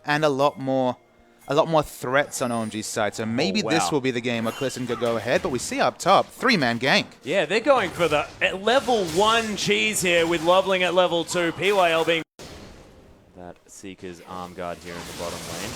and a lot more threats on OMG's side. So maybe this will be the game where Kalista can go ahead, but we see up top, 3-man gank. Yeah, they're going for the level 1 cheese here with LoveLing at level 2. PYL being that Seeker's arm guard here in the bottom lane.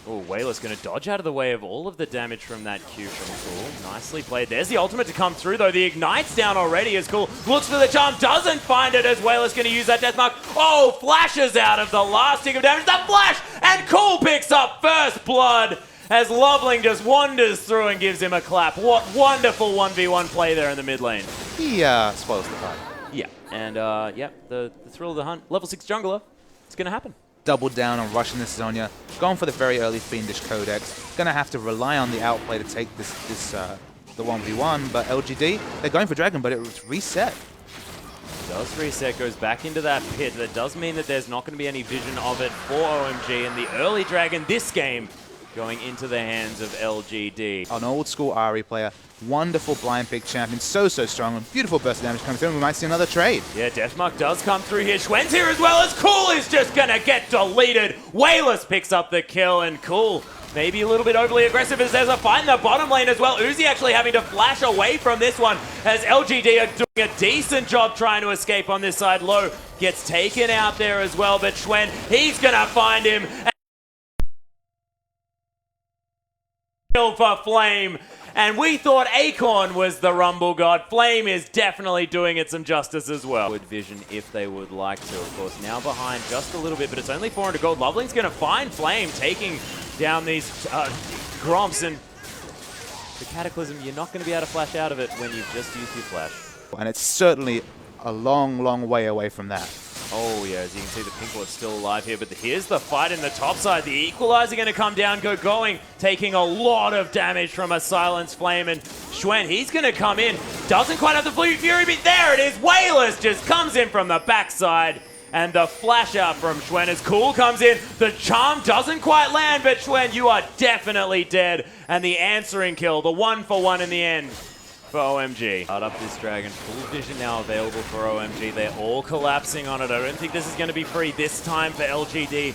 Oh, Wayla's going to dodge out of the way of all of the damage from that Q from Cool. Nicely played. There's the ultimate to come through, though. The Ignite's down already as Cool looks for the charm, doesn't find it as Wayla's going to use that death mark. Oh, flashes out of the last tick of damage. The flash! And Cool picks up first blood as LoveLing just wanders through and gives him a clap. What wonderful 1v1 play there in the mid lane. He spoils the party. Yeah, and yeah, the thrill of the hunt. Level 6 jungler. It's going to happen. Doubled down on rushing this Zhonya, going for the very early Fiendish Codex. Gonna have to rely on the outplay to take the 1v1, but LGD, they're going for Dragon, but it was reset. Does reset, goes back into that pit. That does mean that there's not going to be any vision of it for OMG, and the early Dragon this game going into the hands of LGD. An old school Ahri player, wonderful blind pick champion, so strong, and beautiful burst of damage coming through, and we might see another trade. Yeah, Deathmark does come through here. Schwen's here as well as Cool is just gonna get deleted. Wayless picks up the kill, and Cool maybe a little bit overly aggressive as there's a fight in the bottom lane as well. Uzi actually having to flash away from this one as LGD are doing a decent job trying to escape on this side. Low gets taken out there as well, but Schwen, he's gonna find him. For Flame, and we thought Acorn was the Rumble God. Flame is definitely doing it some justice as well. Good vision if they would like to, of course. Now behind just a little bit, but it's only 400 gold. LoveLing's going to find Flame, taking down these Gromps, and the Cataclysm, you're not going to be able to flash out of it when you've just used your flash. And it's certainly a long way away from that. Oh yeah, as you can see, the pink ward's still alive here, but here's the fight in the top side. The Equalizer going to come down, Gogoing, taking a lot of damage from a Silence Flame, and Schwen, he's going to come in. Doesn't quite have the Fury, but there it is. Wayless just comes in from the backside, and the flash out from Schwen as Cool comes in. The charm doesn't quite land, but Schwen, you are definitely dead. And the answering kill, the 1-for-1 in the end. For OMG. Start up this Dragon. Full vision now available for OMG. They're all collapsing on it. I don't think this is going to be free this time for LGD,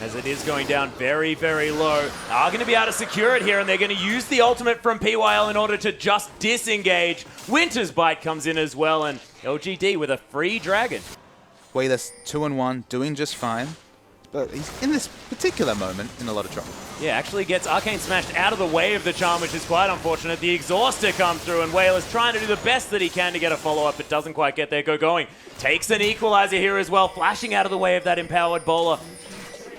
as it is going down very low. Are going to be able to secure it here, and they're going to use the ultimate from PYL in order to just disengage. Winter's Bite comes in as well, and LGD with a free Dragon. Wayless 2-1, doing just fine, but he's in this particular moment in a lot of trouble. Yeah, actually gets Arcane smashed out of the way of the charm, which is quite unfortunate. The Exhauster comes through, and Wayless trying to do the best that he can to get a follow-up, but doesn't quite get there. Gogoing takes an Equalizer here as well, flashing out of the way of that Empowered Bowler.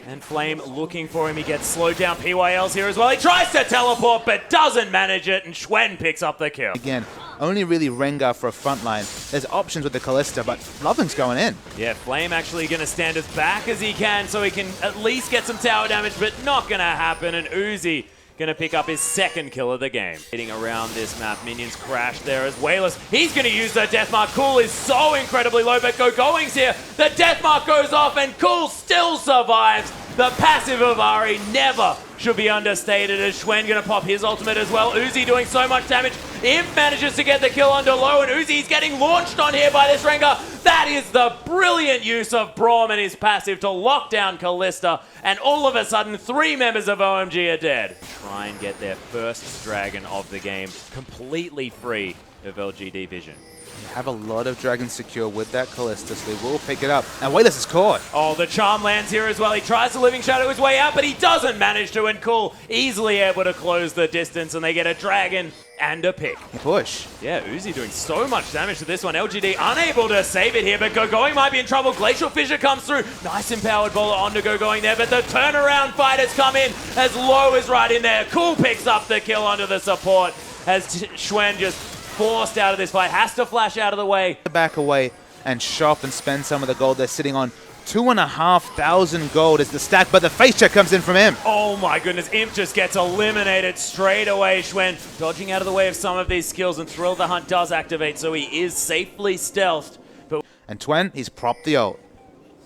And Flame looking for him. He gets slowed down. PYL's here as well. He tries to teleport, but doesn't manage it, and Schwen picks up the kill. Again, only really Rengar for a front line. There's options with the Kalista, but LoveLing's going in. Yeah, Flame actually going to stand as back as he can so he can at least get some tower damage, but not going to happen. And Uzi going to pick up his second kill of the game. Hitting around this map, minions crash there as Wayless. He's going to use the Deathmark. Cool is so incredibly low, but Gogoing's here. The Deathmark goes off, and Cool still survives. The passive of Ahri never should be understated, as Schwen going to pop his ultimate as well. Uzi doing so much damage. Imp manages to get the kill under low, and Uzi's getting launched on here by this Rengar. That is the brilliant use of Braum and his passive to lock down Kalista, and all of a sudden, 3 members of OMG are dead. Try and get their first Dragon of the game, completely free of LGD vision. They have a lot of dragons secure with that Kalista, so they will pick it up. And Wayless is caught. Oh, the charm lands here as well. He tries to Living Shadow his way out, but he doesn't manage to, and Cool easily able to close the distance, and they get a Dragon and a pick. Push. Yeah, Uzi doing so much damage to this one. LGD unable to save it here, but Gogoing might be in trouble. Glacial Fissure comes through. Nice Empowered Bowler onto Gogoing there, but the turnaround fighters come in as Low is right in there. Cool picks up the kill onto the support as Schwen just forced out of this fight, has to flash out of the way. Back away and shop and spend some of the gold they're sitting on. 2,500 gold is the stack, but the face check comes in from Imp. Oh my goodness, Imp just gets eliminated straight away. Schwen dodging out of the way of some of these skills, and Thrill the Hunt does activate, so he is safely stealthed. But and Twen, he's propped the ult.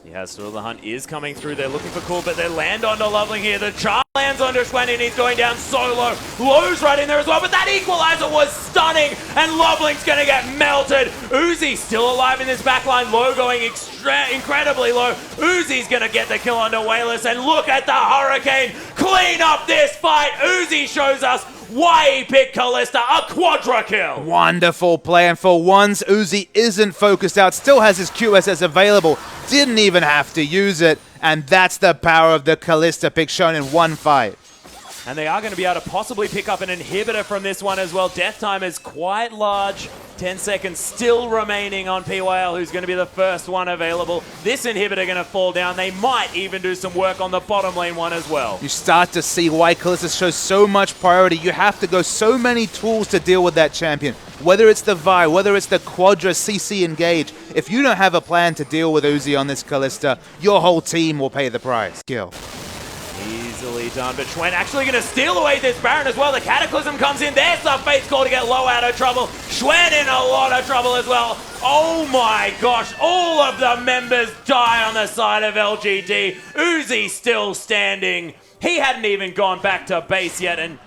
He has Thrill the Hunt is coming through. They're looking for cool, but they land onto LoveLing here. The charm lands onto Xuen and he's going down so low. Low's right in there as well, but that equalizer was stunning and LoveLing's going to get melted. Uzi still alive in this backline. Low going incredibly low. Uzi's going to get the kill onto Wayless and look at the Hurricane clean up this fight. Uzi shows us why he picked Kalista, a quadra kill. Wonderful play, and for once, Uzi isn't focused out, still has his QSS available, didn't even have to use it, and that's the power of the Kalista pick shown in one fight. And they are going to be able to possibly pick up an inhibitor from this one as well. Death time is quite large. 10 seconds still remaining on PYL, who's going to be the first one available. This inhibitor going to fall down. They might even do some work on the bottom lane one as well. You start to see why Kalista shows so much priority. You have to go so many tools to deal with that champion. Whether it's the Vi, whether it's the Quadra CC engage. If you don't have a plan to deal with Uzi on this Kalista, your whole team will pay the price. Skill. Easily done, but Xuen actually going to steal away this Baron as well. The Cataclysm comes in. There's the Fate's Call to get Low out of trouble. Xuen in a lot of trouble as well. Oh my gosh, all of the members die on the side of LGD. Uzi still standing. He hadn't even gone back to base yet, and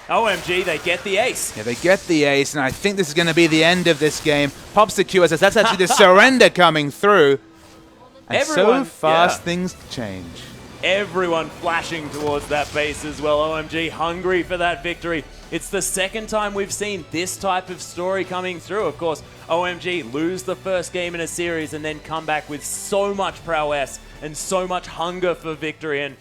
OMG, they get the ace. Yeah, they get the ace, and I think this is going to be the end of this game. Pops the QSS. That's actually the surrender coming through. And Everyone, so fast yeah. things change. Everyone flashing towards that base as well. OMG hungry for that victory. It's the second time we've seen this type of story coming through. Of course, OMG lose the first game in a series and then come back with so much prowess and so much hunger for victory. And